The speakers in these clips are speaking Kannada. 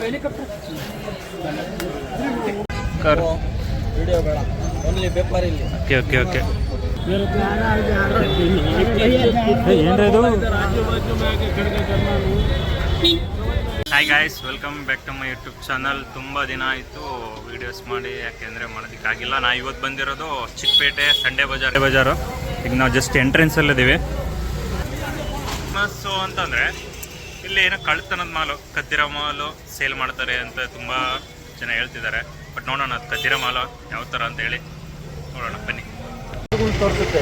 कर वीडियो ಬೇಡ ಓನ್ಲಿ ಪೇಪರ್ ಇಲ್ಲಿ ಓಕೆ ಓಕೆ ಓಕೆ ಏನ್ರಿ ಇದು hi guys welcome back to my YouTube channel. ತುಂಬ ದಿನ ಆಯಿತು ವೀಡಿಯೋಸ್ ಮಾಡಿ, ಯಾಕೆಂದರೆ ಮಾಡೋದಕ್ಕಾಗಿಲ್ಲ. ನಾ ಇವತ್ತು ಬಂದಿರೋದು ಚಿಕ್ಕಪೇಟೆ ಸಂಡೇ ಬಜಾರು. ಈಗ ನಾವು ಜಸ್ಟ್ ಎಂಟ್ರೆನ್ಸಲ್ಲಿದ್ದೀವಿ. ಫೇಮಸ್ಸು ಅಂತಂದರೆ ಇಲ್ಲಿ ಏನೋ ಕಳ್ತನದ ಮಾಲು, ಕದ್ದಿರೋ ಮಾಲು ಸೇಲ್ ಮಾಡ್ತಾರೆ ಅಂತ ತುಂಬ ಜನ ಹೇಳ್ತಿದ್ದಾರೆ. ಬಟ್ ನೋಡೋಣ ಅದು ಕದ್ದಿರೋ ಮಾಲು ಯಾವ ಥರ ಅಂತ ಹೇಳಿ ನೋಡೋಣ ಬನ್ನಿ. ತೋರಿಸುತ್ತೆ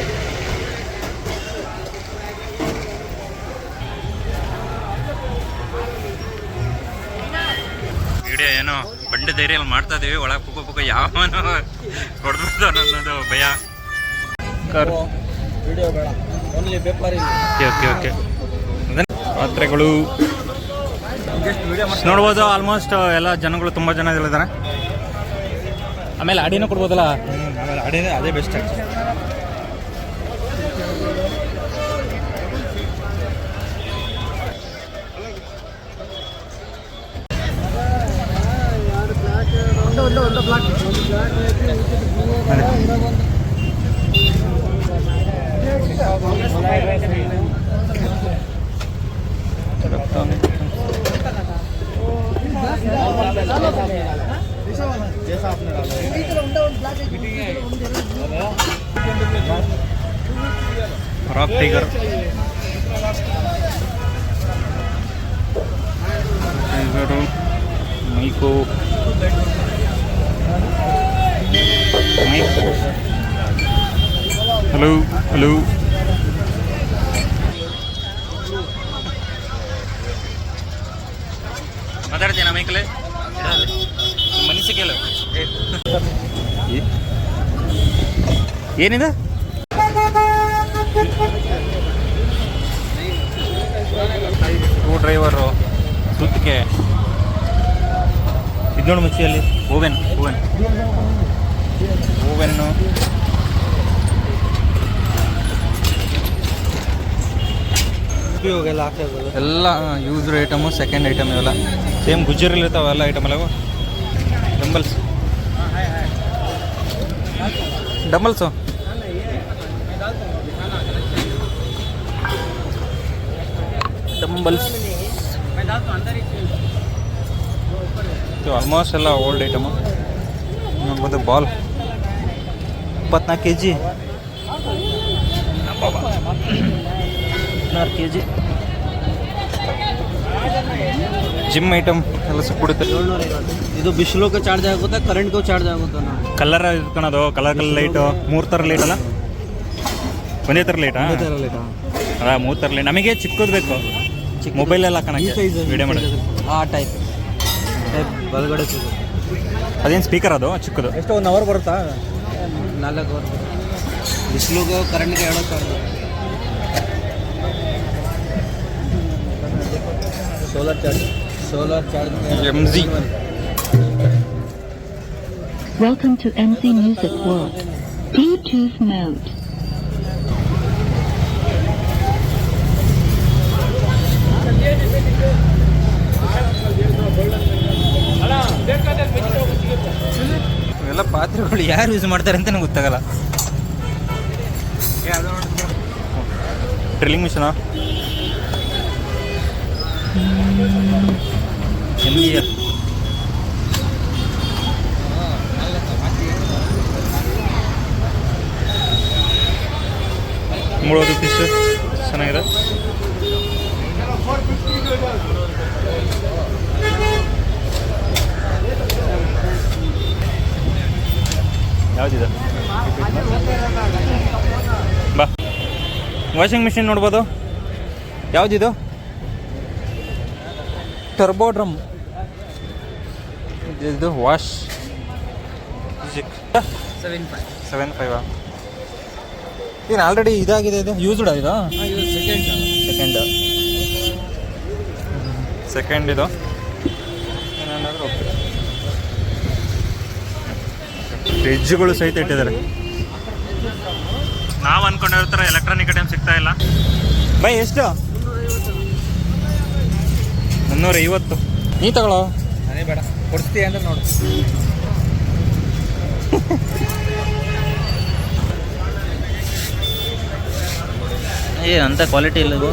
ವಿಡಿಯೋ ಏನೋ ಬಂಡೆ ಧೈರ್ಯಲ್ಲಿ ಮಾಡ್ತಾ ಇದೀವಿ. ಒಳಗೆ ಪುಕ್ಕ ಯಾವನು ಹೊಡೆದು ಅನ್ನೋದು ಭಯ. ವಿಡಿಯೋ ಬೇಡ ಓನ್ಲಿ ಪೇಪರ್ ಇಲ್ಲಿ ಓಕೆ ಓಕೆ ಪಾತ್ರೆಗಳು ನೋಡ್ಬೋದು. ಆಲ್ಮೋಸ್ಟ್ ಎಲ್ಲ ಜನಗಳು ತುಂಬ ಜನ ಇದ್ದಾರೆ. ಆಮೇಲೆ ಅಡಿನೂ ಕೊಡ್ಬೋದಲ್ಲ, ಆಮೇಲೆ ಅಡಿನೇ ಅದೇ ಬೆಸ್ಟ್ ಆಗ್ತದೆ. ರಾಕ್ ಟೈಗರ್, ಮೈಕೋ ಹಲೋ ಹಲೋ ಮಾತಾಡ್ತೀನ ಮೈಕಲೆ ಮನಸ್ಸಿಗೆ ಏನಿದೆ ಸ್ಕ್ರೂ ಡ್ರೈವರು, ಸುತ್ತಿಗೆ, ಇದೋಣ ಮುಚ್ಚಿಯಲ್ಲಿ ಓವೆನ್ನು ಉಪಯೋಗೆಲ್ಲ ಹಾಕೋದು ಎಲ್ಲ ಯೂಸ್ಡ್ ಐಟಮು, ಸೆಕೆಂಡ್ ಐಟಮ್ ಇವೆಲ್ಲ ಸೇಮ್ ಗುಜ್ಜರಲ್ಲಿ ಇರ್ತಾವೆ ಎಲ್ಲ ಐಟಮ್ ಎಲ್ಲ. ಡಂಬಲ್ಸು ಆಲ್ಮೋಸ್ಟ್ ಎಲ್ಲ ಓಲ್ಡ್ ಐಟಮು. ನೋಡ್ಬೋದು ball 24 kg, 16 kg. Gym item ಎಲ್ಲ ಸಿಕ್ಬಿಡುತ್ತೆ. ಇದು ಬಿಸಿಲುಗೆ ಚಾರ್ಜ್ ಆಗುತ್ತೆ, ಕರೆಂಟ್ಗೂ ಚಾರ್ಜ್ ಆಗುತ್ತೆ. ಕಲರ್ ಇಟ್ಕೊಳೋದು, ಕಲರ್ ಲೈಟು, 3 ಥರ ಲೈಟ್ ಅಲ್ಲ, ಒಂದೇ ಥರ ಲೈಟಾ? ಅದ 3 ಥರ ಲೈಟ್. ನಮಗೆ ಚಿಕ್ಕದು ಬೇಕು, ಮೊಬೈಲೆಲ್ಲ ಹಾಕೋಣಕ್ಕೆ, ವಿಡಿಯೋ ಮಾಡೋದು ಆ ಟೈಪ್ ಬಲಗಡೆ. ಅದೇನು ಸ್ಪೀಕರ್ ಅದು ಚಿಕ್ಕದು? ಎಷ್ಟು 1 ಅವರ್ ಬರುತ್ತಾ? 4 ಅವರ್. ಬಿಸಿಲುಗೂ ಕರೆಂಟ್ಗೆ ಹೇಳೋ charge. Solar charge MZ. Welcome to MC Music World. Bluetooth mode. ಇವೆಲ್ಲ ಪಾತ್ರೆಗಳು ಯಾರು ಯೂಸ್ ಮಾಡ್ತಾರೆ ಅಂತ ನಂಗೆ ಗೊತ್ತಾಗಲ್ಲ. ಡ್ರಿಲ್ಲಿಂಗ್ ಮಿಷನಾ? MGR ಮುಳೋದು ಫಿಶ್ ಚೆನ್ನಾಗಿದೆ. ಯಾವುದಿದೆ? ಬಾ, ವಾಷಿಂಗ್ ಮಿಷಿನ್ ನೋಡ್ಬೋದು. ಯಾವುದಿದು? Turbo drum. ಇದು ವಾಶ್ 7.5. ಏನು ಆಲ್ರೆಡಿ ಇದಾಗಿದೆ, ಇದು ಯೂಸ್ಡ್ ಇದು? ಸೆಕೆಂಡ್ ಇದು ಏನಾದರೂ ಓಕೆ. ಫ್ರಿಜ್ಗಳು ಸಹಿತ ಇಟ್ಟಿದ್ದಾರೆ. ನಾವು ಅನ್ಕೊಂಡಿರೋ ಥರ ಎಲೆಕ್ಟ್ರಾನಿಕ್ ಐಟಮ್ ಸಿಗ್ತಾ ಇಲ್ಲ. ಬೈ ಎಷ್ಟು? 350. ನೀ ತಗೊಳ್ಳೋ. ನನಗೆ ಬೇಡ, ಕೊಡಿಸ್ತೀಯ ಅಂದ್ರೆ ನೋಡು. ಅಂಥ ಕ್ವಾಲಿಟಿ ಇಲ್ಲ ಇದು.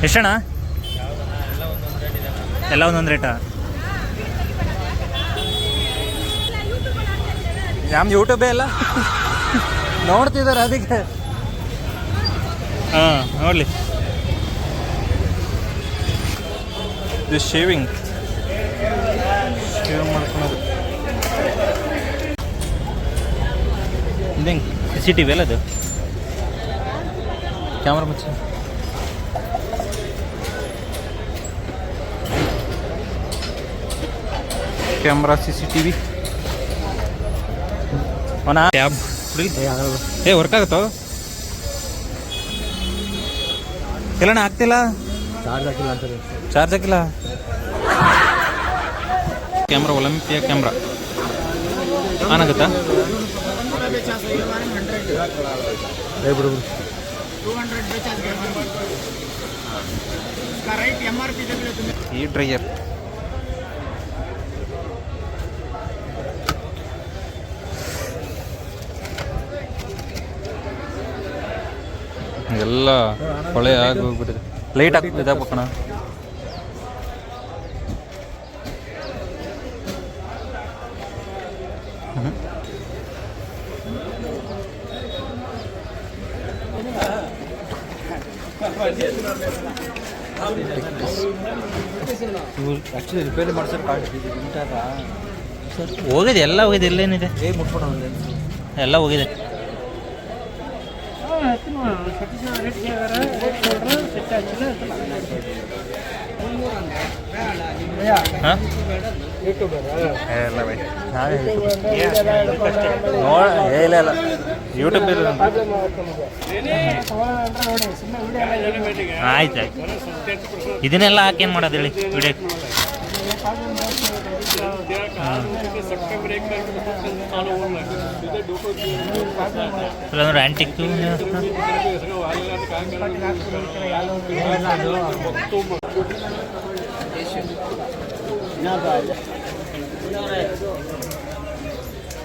ಎಷ್ಟಣ್ಣ? ಎಲ್ಲ ಒಂದೊಂದು ರೇಟಾ? ನಮ್ದು ಯೂಟ್ಯೂಬೇ ಎಲ್ಲ ನೋಡ್ತಿದ್ದಾರೆ ಅದಕ್ಕೆ. ಹಾಂ ನೋಡಲಿ. ಇದು ಶೇವಿಂಗ್ ಮಾಡ್ಕೊಳೋದು. ಇದಂಗೆ CCTV ಅಲ್ಲ ಅದು? ಕ್ಯಾಮ್ರಾ ಮುಚ್ಚ. ಕ್ಯಾಮ್ರಾ CCTV ಅವನ ಟ್ಯಾಬ್ ವರ್ಕ್ ಆಗುತ್ತೋ ಎಲ್ಲಣ್ಣ? ಆಗ್ತಿಲ್ಲ, ಚಾರ್ಜ್ ಹಾಕಿಲ್ಲ ಅಂತಾರೆ. ಚಾರ್ಜ್ ಹಾಕಿಲ್ಲ. ಕ್ಯಾಮ್ರಾ ಒಲಿಂಪಿಯಾ ಕ್ಯಾಮ್ರಾ ಆನ್ ಆಗುತ್ತಾ? ಬಿಡು ಈ ಡ್ರೈಯರ್ ಎಲ್ಲ ಹೊಳೆ ಆಗಿ ಹೋಗ್ಬಿಟ್ಟಿದೆ. ಲೈಟ್ ಹಾಕಿ ಇದಾಗಬೇಕಣ. ಆ್ಯಕ್ಚುಲಿ ರಿಪೇರಿ ಮಾಡ್ಸೋರು ಹೋಗಿದೆ, ಎಲ್ಲ ಹೋಗಿದೆ. ಎಲ್ಲೇನಿದೆ ಮುಟ್ಕೊಂಡು ಎಲ್ಲ ಹೋಗಿದೆ. ಹಾಂ ಇಲ್ಲ ಯೂಟ್ಯೂಬ್ ಆಯ್ತು. ಇದನ್ನೆಲ್ಲ ಹಾಕೇನು ಮಾಡೋದು ಹೇಳಿ ವಿಡಿಯೋ? ಇಲ್ಲಾಂದ್ರೆ ಆ್ಯಂಟಿಕ್ಕು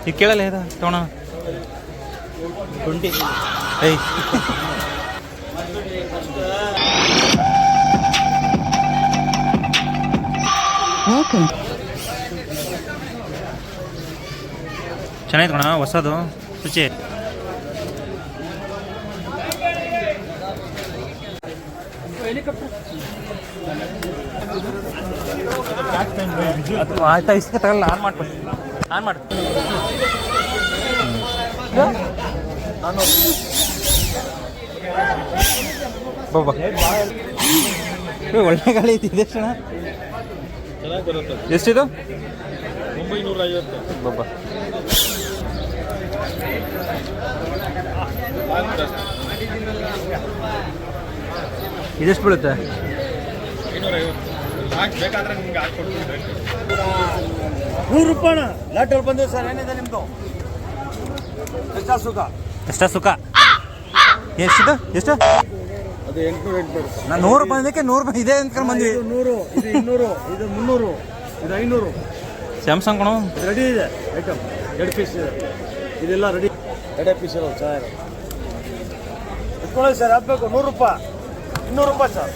ಈಗ ಕೇಳಲ್ಲ ಇದು ತಗೋಣ 20. ಏಯ್ Welcome. ಚೆನ್ನಾಗಿತ್ತು ಕಣ ಹೊಸದು ರುಚಿ. ಆಯ್ತಾ ಇಸ್ಕೆ ತಗೊಳ್ಳ. ಆನ್ ಮಾಡ್ಬಿಡಿ, ಆನ್ ಮಾಡಿ. ಬಾಬಾ ಒಳ್ಳೆ ಗಾಳಿ ಐತಿ. ಇದೆಷ್ಟು ಎಷ್ಟಿದು? 950 ಬಾಬಾ. ಇದೆಷ್ಟು ಬೀಳುತ್ತೆ? 100 ರೂಪಾಯಿ ಲಾಟಲ್ಲಿ ಬಂದಿದೆ ಸರ್. ಏನಿದೆ ನಿಮ್ಮದು? ಎಷ್ಟ ಸುಖ? ಎಷ್ಟಿದು? ಎಷ್ಟು? ಅದು 800 ನಾನು 100 ರೂಪಾಯಿ ಇದಕ್ಕೆ 100 ರೂಪಾಯಿ ಇದೆ ಅಂದ್ಕೊಂಡು ಬಂದ್ವಿ. 100, ಇದು 200, ಇದು 300, ಇದು 500. ಸ್ಯಾಮ್ಸಂಗ್ ಕಣೋ ರೆಡಿ ಇದೆ ಐಟಮ್. 2 ಪೀಸ್ ಇದೆ, ಇದೆಲ್ಲ ರೆಡಿ. 2 ಪೀಸ್ ಇರೋ ಚೆನ್ನಾಗಿ ಇಟ್ಕೊಳ್ಳಿ ಸರ್. ಹಾಕ್ಬೇಕು 100 ರೂಪಾಯಿ, 200 ರೂಪಾಯಿ ಸರ್.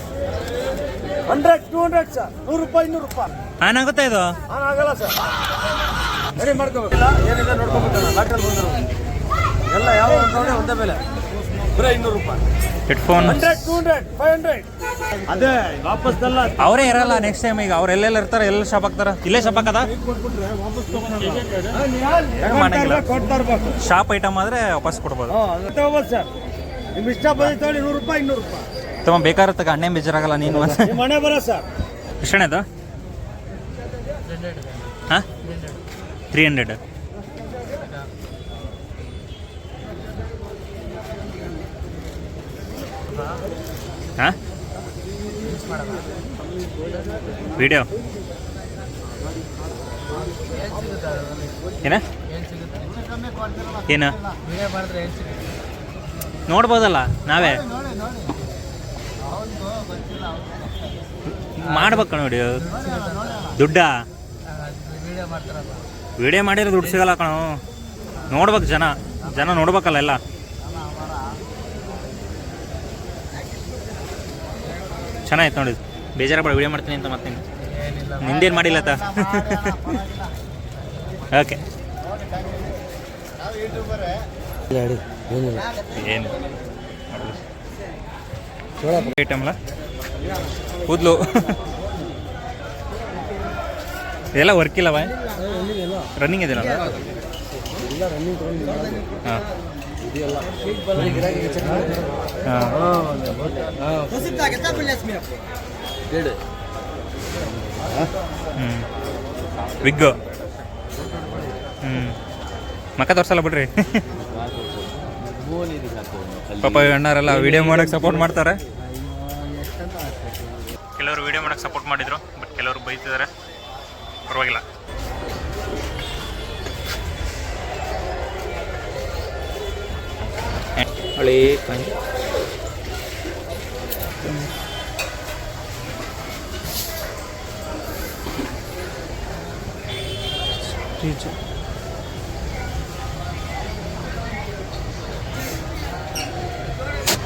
100, 200 ಸರ್. 100 ರೂಪಾಯಿ, 200 ರೂಪಾಯಿ. ಆನ್ ಆಗುತ್ತಾ ಇದು? ಆನ್ ಆಗಲ್ಲ ಸರ್. ರೆಡಿ ಮಾಡ್ಕೋಬೇಕಿಲ್ಲ, ಏನಿದೆ ನೋಡ್ಕೋಬೇಕಲ್ಲ. ಲಾಟ್ರಲ್ಲಿ ಬಂದರು ಎಲ್ಲ ಯಾವ ನೋಡಿ ಒಂದೇ ಬೆಲೆ, ಬರೀ 200 ರೂಪಾಯಿ. ಹೆಡ್ಫೋನ್ 100, 200, 500. ಅದೇ ವಾಪಸ್ ಎಲ್ಲ ಅವರೇ ಇರಲ್ಲ ನೆಕ್ಸ್ಟ್ ಟೈಮ್. ಈಗ ಅವ್ರು ಎಲ್ಲೆಲ್ಲ ಇರ್ತಾರೆ, ಎಲ್ಲ ಶಾಪ್ ಹಾಕ್ತಾರ. ಇಲ್ಲೇ ಶಾಪ್ ಹಾಕದ ಕೊಡ್ತಾ ಇರ್ಬೇಕು. ಶಾಪ್ ಐಟಮ್ ಆದ್ರೆ ವಾಪಸ್ ಕೊಡ್ಬೋದು. ಸರ್ ನಿಮ್ ಇಷ್ಟ ಬಂದಿತ್ತು 100 ರೂಪಾಯಿ, 200 ರೂಪಾಯಿ ತಮ್ಮ ಬೇಕಾದ್ರೆ ತಗ. ಅಣ್ಣೆ ಬೇಜಾರಾಗಲ್ಲ ನೀನು. ನಿಮ್ಮ ಮನೆ ಬರ ಸರ್. ಎಷ್ಟಣ್ಣ ಇದು? ಹಾಂ 300. ಹಾಂ ವಿಡಿಯೋ ಏನ ಏನು ನೋಡ್ಬೋದಲ್ಲ ನಾವೇ. ಮಾಡ್ಬೇಕು ನೋಡಿ ದುಡ್ಡ ವಿಡಿಯೋ ಮಾಡಿರೋ ದುಡ್ಡು ಸಿಗಲ್ಲ ಕಣೋ. ನೋಡ್ಬೇಕು ಜನ ನೋಡ್ಬೇಕಲ್ಲ ಎಲ್ಲ. ಚೆನ್ನಾಗಿತ್ತು ನೋಡಿ. ಬೇಜಾರ ಬೇಡ, ವಿಡಿಯೋ ಮಾಡ್ತೀನಿ ಅಂತ ಮತ್ತೆ ನಿಂದೇನು ಮಾಡಿಲ್ಲತ್ತ. ಓಕೆ ಏನು ಐಟಮ್ಲ ಕೂದಲು ಎಲ್ಲ ವರ್ಕ್ ಇಲ್ಲವ, ರನ್ನಿಂಗ್ ಇದೆಯಲ್ಲ. ಹಾಂ ವಿಗ್ ಮಕ್ಕ ತೋರ್ಸಲ್ಲ ಬಿಡ್ರಿ. ಪಾಪ ಅಣ್ಣಾರೆಲ್ಲ ವಿಡಿಯೋ ಮಾಡೋಕ್ಕೆ ಸಪೋರ್ಟ್ ಮಾಡ್ತಾರೆ. ಕೆಲವರು ವಿಡಿಯೋ ಮಾಡೋಕ್ಕೆ ಸಪೋರ್ಟ್ ಮಾಡಿದ್ರು, ಬಟ್ ಕೆಲವರು ಬೈತಿದ್ದಾರೆ. ಪರವಾಗಿಲ್ಲ. ಹಳಿ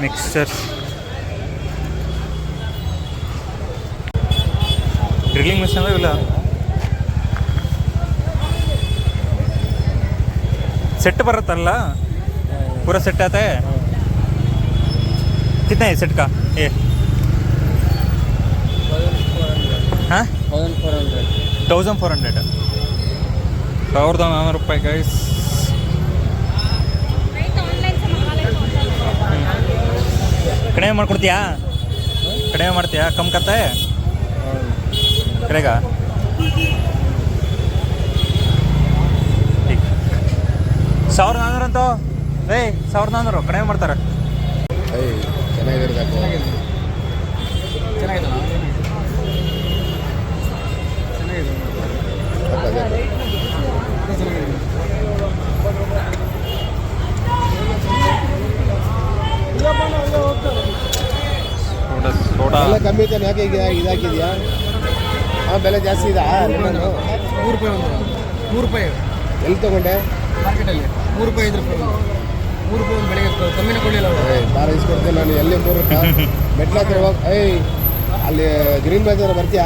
ಮಿಕ್ಸರ್, ಡ್ರಿಲ್ಲಿಂಗ್ ಮಿಷನ್ ಇಲ್ಲ. सेट बरतल पूरा सेट आता है. कितना है सेट का ये? 1400 1400 ರೂಪಾಯಿ ಗೈಸ್. ಕಡಿಮೆ ಮಾಡ್ಕೊಡ್ತೀಯಾ? ಕಡಿಮೆ ಮಾಡ್ತೀಯಾ? ಕಮ್ ಕತ್ತೆ ಕರೆಗ 1400 ಅಂತೂ. 1400 ಕಡಿಮೆ ಮಾಡ್ತಾರೆ. ಕಮ್ಮಿ ಐತೆ ಯಾಕೆ ಈಗ ಇದಾಕಿದ್ಯಾ? ಬೆಲೆ ಜಾಸ್ತಿ ಇದಾ? 3 ರೂಪಾಯಿ ಎಲ್ಲಿ ತಗೊಂಡೆ? ಮಾರ್ಕೆಟಲ್ಲಿ 3 ರೂಪಾಯಿ 5 ರೂಪಾಯಿ 3 ರೂಪಾಯಿ ಒಂದು ಬೆಳಗ್ಗೆ ಕಮ್ಮಿನ ಕೊಡಲಿಲ್ಲ. ಬಾರ ಇಸ್ಕೊಡ್ತೇನೆ ನಾನು. ಎಲ್ಲಿ 3 ರೂಪಾಯಿ ಮೆಟ್ಲ ಹತ್ರ ಹೋಗಿ ಅಲ್ಲಿ ಗ್ರೀನ್ ಬಜಾರ್ ಬರ್ತೀಯಾ?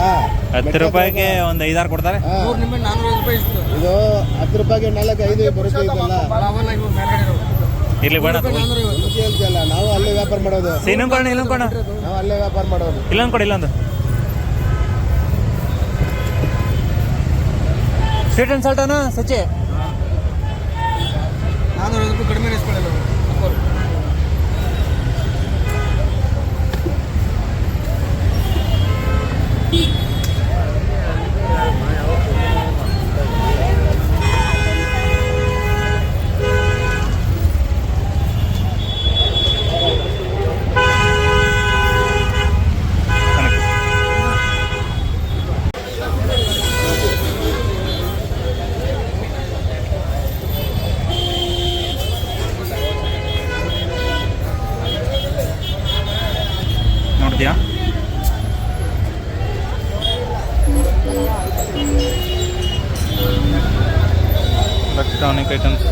10 ರೂಪಾಯಿಗೆ ಒಂದು 5-6 ಕೊಡ್ತಾರೆ. 450 ರೂಪಾಯಿ ಇತ್ತು ಇದು. 10 ರೂಪಾಯಿಗೆ 4-5 ಬರುತ್ತೆ ಇದೆಲ್ಲ. ಇರ್ಲಿ ಬೇಡ ಹೇಳ್ತಿಯಲ್ಲ, ನಾವು ಅಲ್ಲೇ ವ್ಯಾಪಾರ ಮಾಡೋದು. ಇನ್ನೊಂದು ಕೊಡ, ಇಲ್ಲೊಂದು ಕೊಡ. ನಾವು ಅಲ್ಲೇ ವ್ಯಾಪಾರ ಮಾಡೋದು. ಇಲ್ಲೊಂದು ಕೊಡ, ಇಲ್ಲೊಂದು ಸ್ವೀಟ್ ಆ್ಯಂಡ್ ಸಾಲ್ಟ್ ಅಣ್ಣ ಸಚ್ಚೆ 450 ರೂಪಾಯಿ ಕಡಿಮೆ ಇಸ್ಕೊಳ್ಳಲ್ಲ. ನೋಡಿದ್ಯಾ? Electronic items.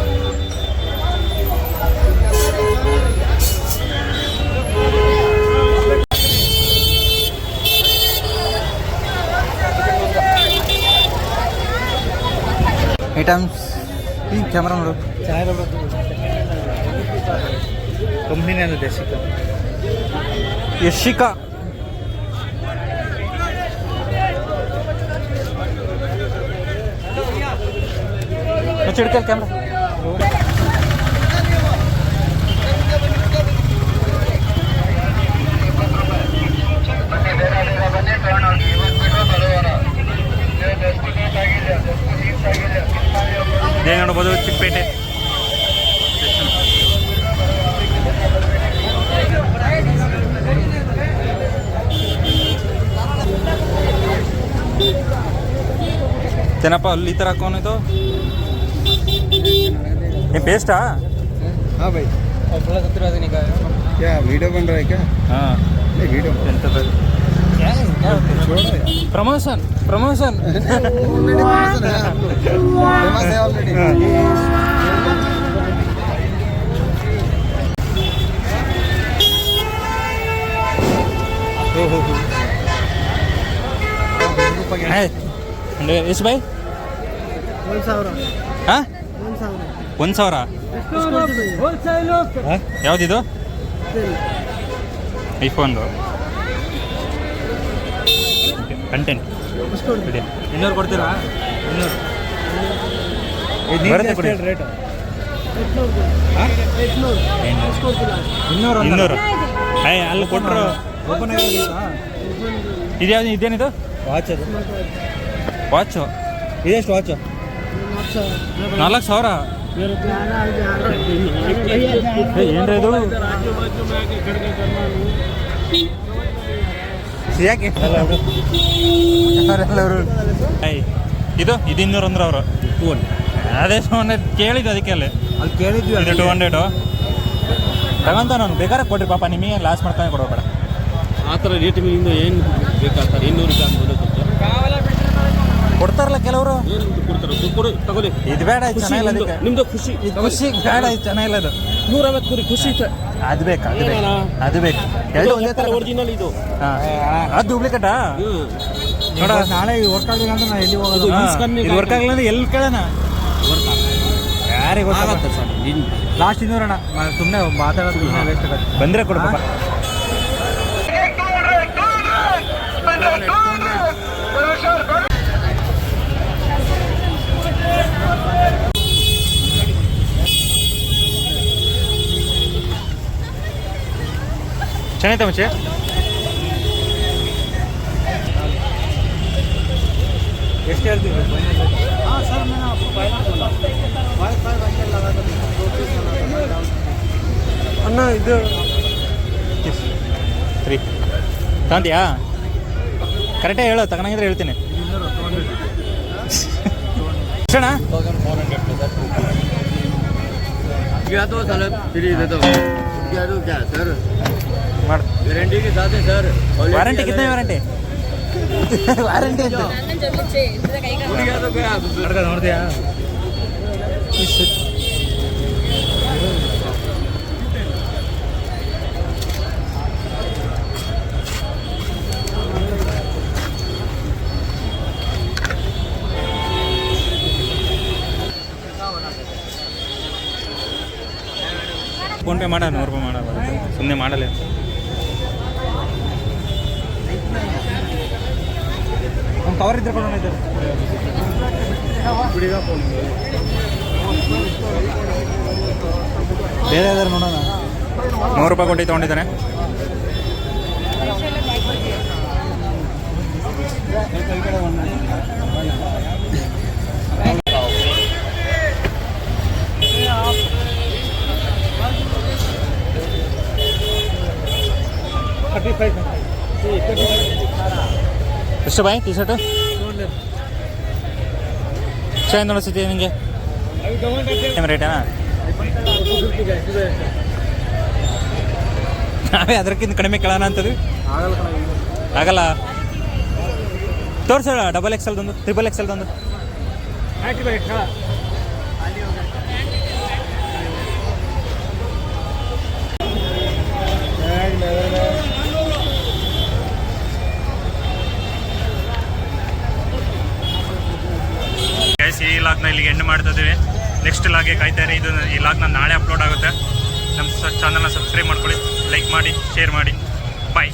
ಐಟಮ್ಸ್ ಈ ಕ್ಯಾಮ್ರಾ ನೋಡು. ಕಂಪ್ನಿನೇ ಅದು ದೇಶಿಕ ಯಶಿಕಾ. ಚಿಡ್ಕಲ್ ಕ್ಯಾಮ್ರಾ. ಇದೇ ನೋಡ್ಬೋದು ಚಿಕ್ಕಪೇಟೆ. तेनापा अल्ली तरह कौन है तो ये पेस्ट है? हाँ भाई, और थोड़ा 70 का क्या वीडियो बन रहा है क्या? हाँ ಪ್ರಮೋಷನ್ ಎಷ್ಟು ಬೈ? 1,000. ಯಾವ್ದಿದು? ಐಫೋನ್ದು ಕಂಟೆಂಟ್ 200 ಕೊಡ್ತೀರಾ? 200 ಕೊಡಿ. ರೇಟ್ 200. ಅಲ್ಲಿ ಕೊಟ್ಟರು ಓಪನ್ ಇದೇನಿದು? ವಾಚು ಇದೆಷ್ಟು? ವಾಚು 4,000. ಏನ್ರಿ ಇದು? ಯಾಕೆ ಇದು 200 ಅಂದ್ರೆ ಅವರು ಅದೇ ಕೇಳಿದ್ದು ಅದಕ್ಕೆ ಅಲ್ಲಿ ಕೇಳಿದ್ವಿ. 200 ತಗೊಂತ ನಾನು ಬೇಕಾದ್ರೆ ಕೊಡ್ರಿ ಪಾಪ, ನಿಮಗೆ ಲಾಸ್ ಮಾಡ್ತಾನೆ ಕೊಡಬೇಡ. ಆ ಥರ ರೇಟ್ ಮೇಲಿಂದ ಏನು ಬೇಕಾಗ್ತಾರೆ? 200 ಕೊಡ್ತಾರಲ್ಲ ಕೆಲವರು, ಕೊಡ್ತಾರೆ. ಕೊಡಿ ತಗೊಳ್ಳಿ. ಇದು ಬೇಡ, ಇದು ಚೆನ್ನಾಗಿಲ್ಲ. ಅದಕ್ಕೆ ನಿಮ್ದು ಖುಷಿ ಖುಷಿ ಬೇಡ, ಇದು ಚೆನ್ನಾಗಿಲ್ಲ. ಇದು 150 ಕೊಡಿ, ಖುಷಿ. ಅದು ಬೇಕು, ಅದು ಬೇಕು. ಎರಡು ಒಂದೇ ಥರ ಒರಿಜಿನಲ್ ಇದು. ಅದು ಡೂಪ್ಲಿಕೇಟಾ? ನೋಡ, ನಾಳೆ ವರ್ಕ್ ಆಗಲಿಲ್ಲ ಅಂದ್ರೆ ನಾ ಎಲ್ಲಿ ಹೋಗೋದು? ಇದು ವರ್ಕ್ ಆಗಲಿಲ್ಲ ಅಂದ್ರೆ ಎಲ್ಲಿ ಕೇಳೋಣ? ಯಾರಿಗೆ ಗೊತ್ತಾಗುತ್ತೆ ಸರ್? ಲಾಸ್ಟ್ 200 ಅಣ್ಣ, ಸುಮ್ಮನೆ ಮಾತಾಡೋದು ವೇಸ್ಟ್ ಆಗುತ್ತೆ. ಬಂದರೆ ಕೊಡು ಪಾಪ. ಚೆನ್ನಾಯ್ತಾ ಮುಂಚೆ? ಎಷ್ಟು ಹೇಳ್ತೀವಿ ಅಣ್ಣ? ಇದು 3 ತಗೊಂತೀಯಾ? ಕರೆಕ್ಟಾಗಿ ಹೇಳೋ, ತಗೊಂಡಿದ್ರೆ ಹೇಳ್ತೀನಿ. ಎಷ್ಟಣ್ಣ? ಮಾಡು. गारंटी के साथ है सर. वारंटी कितने वारंटी? वारंटी ಅಂತ ನೋಡ್ತೀಯಾ? ಫೋನ್ ಪೇ ಮಾಡ, 100 ರೂಪಾಯಿ ಮಾಡ, ಸುಮ್ಮನೆ ಮಾಡಲ್ಲ. ಒಂದು ಕವರ್ ಇದ್ರೆ ಕೊಡೋಣ. ಇದ್ದಾರೆ ಬೇರೆ ಯಾವ್ದಾರು ನೋಡೋಣ. 100 ರೂಪಾಯಿ ಕೊಟ್ಟು ತೊಗೊಂಡಿದ್ದಾನೆ. ಎಷ್ಟು ಬಾಯ್ ಟಿ ಶರ್ಟು? ಚೆನ್ನಾಗಿ ನೋಡಿಸ್ತೀಯ ನಿಮಗೆ? ರೇಟಾ? ನಾವೇ ಅದಕ್ಕಿಂತ ಕಡಿಮೆ ಕೇಳೋಣ ಅಂತದ್ದು ಆಗಲ್ಲ. ತೋರಿಸೋಣ. XXL, XXL. ಈ ಲಾಗ್ನ ಇಲ್ಲಿಗೆ ಎಂಡ್ ಮಾಡ್ತಾ ಇದ್ದೀವಿ. ನೆಕ್ಸ್ಟ್ ಲಾಗ್ಗೆ ಕಾಯ್ತಾ ಇರಿ. ಇದು ಈ ಲಾಗ್ನ ನಾಳೆ ಅಪ್ಲೋಡ್ ಆಗುತ್ತೆ. ನಮ್ಮ ಚಾನಲ್ನ ಸಬ್ಸ್ಕ್ರೈಬ್ ಮಾಡ್ಕೊಳ್ಳಿ, ಲೈಕ್ ಮಾಡಿ, ಶೇರ್ ಮಾಡಿ. ಬಾಯ್.